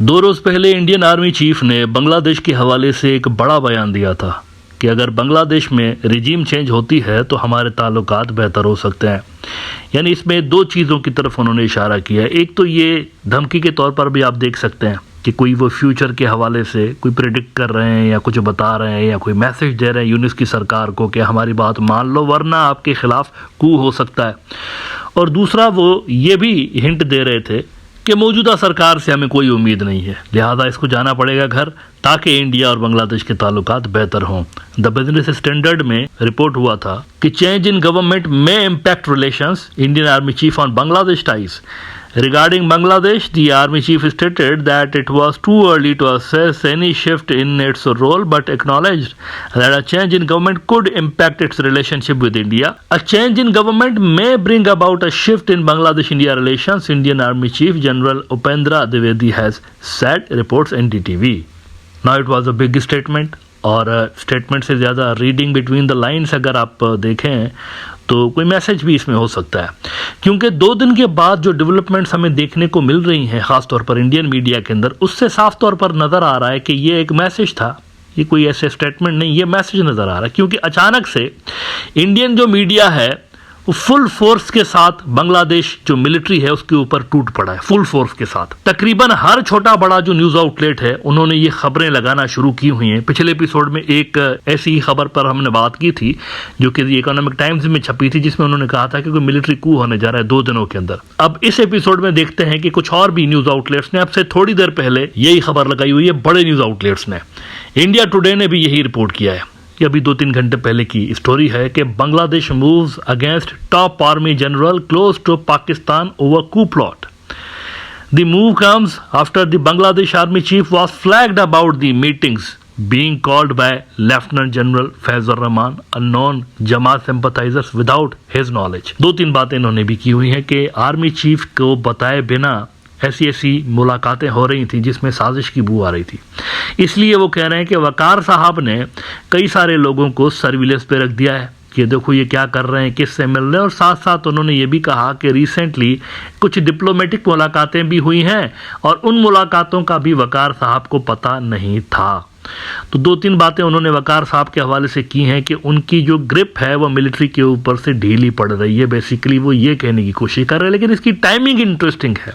2 रोज पहले Indian army chief ने बांग्लादेश के हवाले से एक बड़ा बयान दिया था कि अगर बांग्लादेश में रिजीम चेंज होती है तो हमारे ताल्लुकात बेहतर हो सकते हैं। यानी इसमें 2 चीज़ों की तरफ उन्होंने इशारा किया है। एक तो ये धमकी के तौर पर भी आप देख सकते हैं कि कोई वो फ्यूचर के हवाले से कोई प्रेडिक्ट कर रहे हैं या कुछ बता रहे हैं या कोई मैसेज दे रहे हैं यूनिस की सरकार को कि हमारी बात मान लो वरना आपके खिलाफ कू हो सकता है। और दूसरा वो ये भी हिंट दे रहे थे कि मौजूदा सरकार से हमें कोई उम्मीद नहीं है, लिहाजा इसको जाना पड़ेगा घर ताकि इंडिया और बांग्लादेश के ताल्लुकात बेहतर हों। द बिजनेस स्टैंडर्ड में रिपोर्ट हुआ था कि चेंज इन गवर्नमेंट में impact relations Indian army chief on Bangladesh ties. Regarding Bangladesh, the Army Chief stated that it was too early to assess any shift in its role, but acknowledged that a change in government could impact its relationship with India. A change in government may bring about a shift in Bangladesh-India relations, Indian Army Chief General Upendra Dwivedi has said, reports NDTV. Now it was a big statement, और statement से ज़्यादा reading between the lines अगर आप देखें तो कोई message भी इसमें हो सकता है, क्योंकि 2 दिन के बाद जो डेवलपमेंट्स हमें देखने को मिल रही हैं ख़ासतौर पर इंडियन मीडिया के अंदर, उससे साफ तौर पर नज़र आ रहा है कि ये एक मैसेज था, ये कोई ऐसे स्टेटमेंट नहीं, ये मैसेज नज़र आ रहा है। क्योंकि अचानक से इंडियन जो मीडिया है वो फुल फोर्स के साथ बांग्लादेश जो मिलिट्री है उसके ऊपर टूट पड़ा है, फुल फोर्स के साथ। तकरीबन हर छोटा बड़ा जो न्यूज आउटलेट है उन्होंने ये खबरें लगाना शुरू की हुई हैं। पिछले एपिसोड में एक ऐसी ही खबर पर हमने बात की थी जो कि इकोनॉमिक टाइम्स में छपी थी, जिसमें उन्होंने कहा था कि कोई मिलिट्री कू होने जा रहा है 2 दिनों के अंदर। अब इस एपिसोड में देखते हैं कि कुछ और भी न्यूज आउटलेट्स ने अब से थोड़ी देर पहले यही खबर लगाई हुई है, बड़े न्यूज आउटलेट्स ने। इंडिया टुडे ने भी यही रिपोर्ट किया है। ये अभी 2-3 घंटे पहले की स्टोरी है कि Bangladesh moves against top army general close to Pakistan over coup plot. The move comes after the Bangladesh army chief was flagged about the meetings being called by Lieutenant General Faizur Rahman, a known Jamaat sympathizers without his knowledge। 2-3 बातें इन्होंने भी की हुई हैं कि army chief को बताए बिना ऐसी मुलाकातें हो रही थी जिसमें साजिश की बू आ रही थी। इसलिए वो कह रहे हैं कि वकार साहब ने कई सारे लोगों को सर्विलेंस पे रख दिया है कि देखो ये क्या कर रहे हैं, किससे मिल रहे हैं। और साथ साथ उन्होंने ये भी कहा कि रिसेंटली कुछ डिप्लोमेटिक मुलाकातें भी हुई हैं और उन मुलाकातों का भी वकार साहब को पता नहीं था। तो 2-3 बातें उन्होंने वकार साहब के हवाले से की हैं कि उनकी जो ग्रिप है वो मिलिट्री के ऊपर से ढीली पड़ रही है। बेसिकली वो ये कहने की कोशिश कर रहे हैं, लेकिन इसकी टाइमिंग इंटरेस्टिंग है।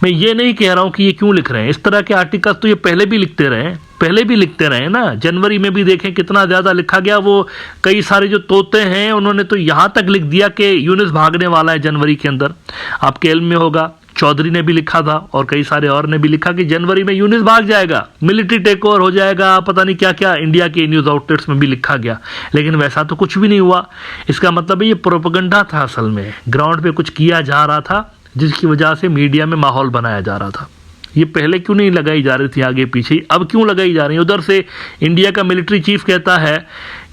मैं ये नहीं कह रहा हूँ कि ये क्यों लिख रहे हैं, इस तरह के आर्टिकल्स तो ये पहले भी लिखते रहे ना। जनवरी में भी देखें कितना ज़्यादा लिखा गया। वो कई सारे जो तोते हैं उन्होंने तो यहाँ तक लिख दिया कि यूनिस भागने वाला है जनवरी के अंदर। आपके इल्म में होगा चौधरी ने भी लिखा था और कई सारे और ने भी लिखा कि जनवरी में यूनिस भाग जाएगा, मिलिट्री टेक ओवर हो जाएगा, पता नहीं क्या क्या इंडिया के न्यूज़ आउटलेट्स में भी लिखा गया। लेकिन वैसा तो कुछ भी नहीं हुआ। इसका मतलब ये प्रोपेगेंडा था, असल में ग्राउंड पे कुछ किया जा रहा था जिसकी वजह से मीडिया में माहौल बनाया जा रहा था। ये पहले क्यों नहीं लगाई जा रही थी आगे पीछे, अब क्यों लगाई जा रही है? उधर से इंडिया का मिलिट्री चीफ कहता है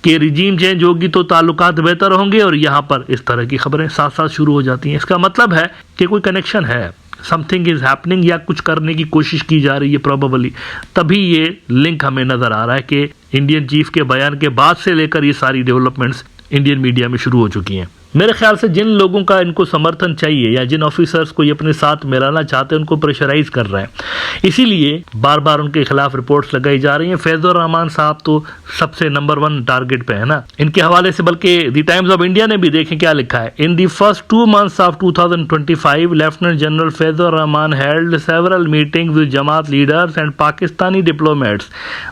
कि रिजीम चेंज होगी तो ताल्लुकात बेहतर होंगे, और यहाँ पर इस तरह की खबरें साथ साथ शुरू हो जाती हैं। इसका मतलब है कि कोई कनेक्शन है, समथिंग इज हैपनिंग, या कुछ करने की कोशिश की जा रही है प्रोबेबली। तभी ये लिंक हमें नजर आ रहा है कि इंडियन चीफ के बयान के बाद से लेकर ये सारी डेवलपमेंट्स इंडियन मीडिया में शुरू हो चुकी हैं। मेरे ख्याल से जिन लोगों का इनको समर्थन चाहिए या जिन ऑफिसर्स को ये अपने साथ मिलाना चाहते हैं उनको प्रेशराइज कर रहे हैं, इसीलिए बार बार उनके खिलाफ रिपोर्ट्स लगाई जा रही हैं। फैजुर रहमान साहब तो सबसे नंबर 1 टारगेट पे है ना इनके हवाले से। बल्कि द टाइम्स ऑफ इंडिया ने भी देखें क्या लिखा है। In the first 2 months of 2025 lieutenant general Faizur Rahman held several meetings with Jamaat leaders and Pakistani diplomats.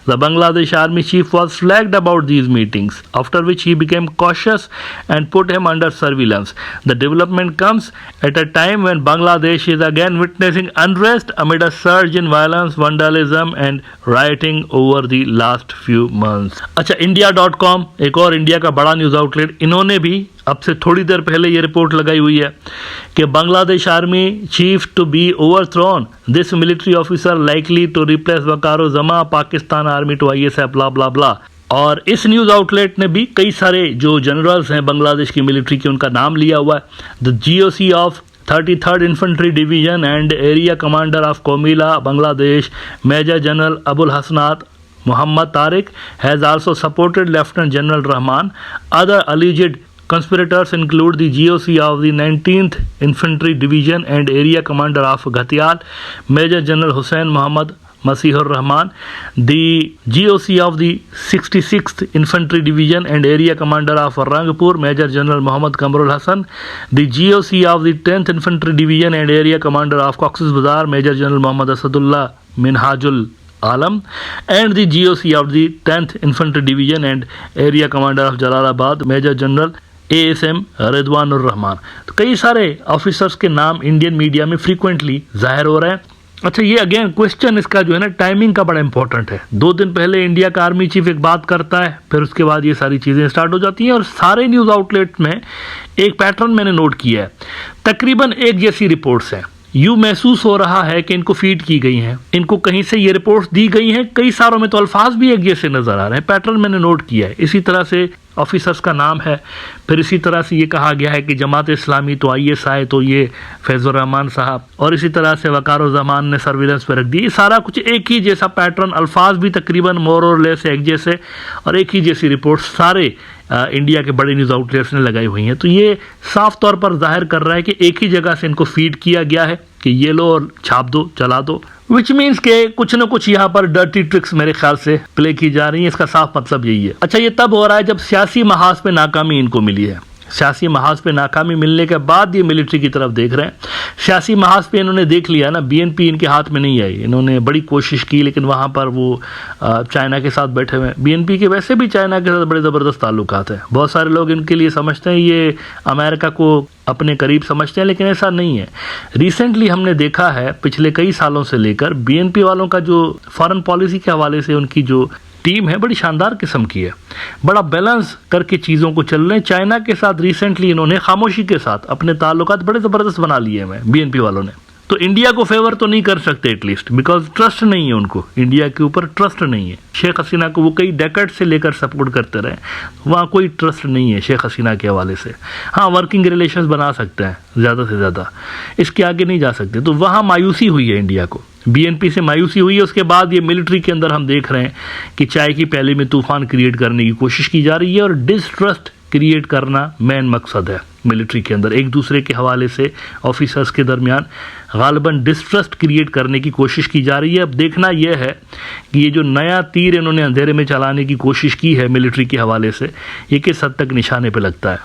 The Bangladesh army chief was flagged about these meetings after which he became cautious and put him under surveillance. The development comes at a time when Bangladesh is again witnessing unrest amid a surge in violence, vandalism and rioting over the last few months. अच्छा, India.com एक और India का बड़ा news outlet, इन्होंने भी अब से थोड़ी देर पहले ये रिपोर्ट लगाई हुई है कि Bangladesh army chief to be overthrown, this military officer likely to replace Waker Zaman, Pakistan army to ISF, blah blah blah. और इस न्यूज़ आउटलेट ने भी कई सारे जो जनरल्स हैं बांग्लादेश की मिलिट्री के उनका नाम लिया हुआ है। The GOC of 33rd Infantry Division and Area Commander of Komila, Bangladesh, Major General Abul Hasnat Muhammad Tariq has also supported Lieutenant General Rahman. Other alleged Conspirators include the GOC of the 19th Infantry Division and Area Commander of Ghatiyal, Major General Hussain Muhammad Masihur Rahman, the GOC of the 66th Infantry Division and Area Commander of Rangpur, Major General Muhammad Kamrul Hassan, the GOC of the 10th Infantry Division and Area Commander of Cox's Bazar, Major General Muhammad Asadullah Minhajul Alam, and the GOC of the 10th Infantry Division and Area Commander of Jalalabad, Major General ASM Ridwanur Rahman. तो कई सारे officers के नाम Indian media में frequently जाहिर हो रहे हैं। अच्छा, ये अगेन क्वेश्चन इसका जो है ना टाइमिंग का बड़ा इंपॉर्टेंट है। 2 दिन पहले इंडिया का आर्मी चीफ एक बात करता है, फिर उसके बाद ये सारी चीज़ें स्टार्ट हो जाती हैं और सारे न्यूज़ आउटलेट में एक पैटर्न मैंने नोट किया है, तकरीबन एक जैसी रिपोर्ट्स हैं। यूँ महसूस हो रहा है कि इनको फीड की गई हैं, इनको कहीं से ये रिपोर्ट्स दी गई हैं, कई सारों में तो अल्फाज भी एक जैसे नज़र आ रहे हैं। पैटर्न मैंने नोट किया है। इसी तरह से ऑफिसर्स का नाम है, फिर इसी तरह से ये कहा गया है कि जमात इस्लामी तो ISI तो ये फैज़ुर रहमान साहब, और इसी तरह से वक़ार-उज़्ज़मान ने सर्विलेंस पर रख दी। ये सारा कुछ एक ही जैसा पैटर्न, अल्फाज भी तकरीबन मोर और लेस एक जैसे, और एक ही जैसी रिपोर्ट सारे इंडिया के बड़े न्यूज़ आउटलेट्स ने लगाई हुई हैं। तो ये साफ तौर पर जाहिर कर रहा है कि एक ही जगह से इनको फीड किया गया है कि ये लो और छाप दो, चला दो, विच मीन्स के कुछ न कुछ यहाँ पर डर्टी ट्रिक्स मेरे ख्याल से प्ले की जा रही है। इसका साफ मतलब यही है। अच्छा, ये तब हो रहा है जब सियासी महाज पे नाकामी इनको मिली है। सियासी महाज पे नाकामी मिलने के बाद ये मिलिट्री की तरफ देख रहे हैं। सियासी महाज पे इन्होंने देख लिया ना, BNP इनके हाथ में नहीं आई। इन्होंने बड़ी कोशिश की, लेकिन वहाँ पर वो चाइना के साथ बैठे हुए हैं। BNP के वैसे भी चाइना के साथ बड़े ज़बरदस्त ताल्लुकात हैं। बहुत सारे लोग इनके लिए समझते हैं ये अमेरिका को अपने करीब समझते हैं, लेकिन ऐसा नहीं है। रिसेंटली हमने देखा है, पिछले कई सालों से लेकर BNP वालों का जो फॉरेन पॉलिसी के हवाले से उनकी जो टीम है बड़ी शानदार किस्म की है, बड़ा बैलेंस करके चीज़ों को चल रहे हैं। चाइना के साथ रिसेंटली इन्होंने खामोशी के साथ अपने ताल्लुकात बड़े ज़बरदस्त बना लिए हैं BNP वालों ने। तो इंडिया को फेवर तो नहीं कर सकते एटलीस्ट, बिकॉज ट्रस्ट नहीं है उनको, इंडिया के ऊपर ट्रस्ट नहीं है। शेख हसीना को वो कई डेकेड से लेकर सपोर्ट करते रहे, वहाँ कोई ट्रस्ट नहीं है शेख हसीना के हवाले से। हाँ, वर्किंग रिलेशंस बना सकते हैं ज़्यादा से ज़्यादा, इसके आगे नहीं जा सकते। तो वहाँ मायूसी हुई है इंडिया को, BNP से मायूसी हुई है। उसके बाद ये मिलिट्री के अंदर हम देख रहे हैं कि चाय की प्याली में तूफान क्रिएट करने की कोशिश की जा रही है, और डिसट्रस्ट क्रिएट करना मेन मकसद है मिलिट्री के अंदर। एक दूसरे के हवाले से ऑफिसर्स के दरमियान गालिबन डिसट्रस्ट क्रिएट करने की कोशिश की जा रही है। अब देखना यह है कि ये जो नया तीर इन्होंने अंधेरे में चलाने की कोशिश की है मिलिट्री के हवाले से, ये किस हद तक निशाने पे लगता है।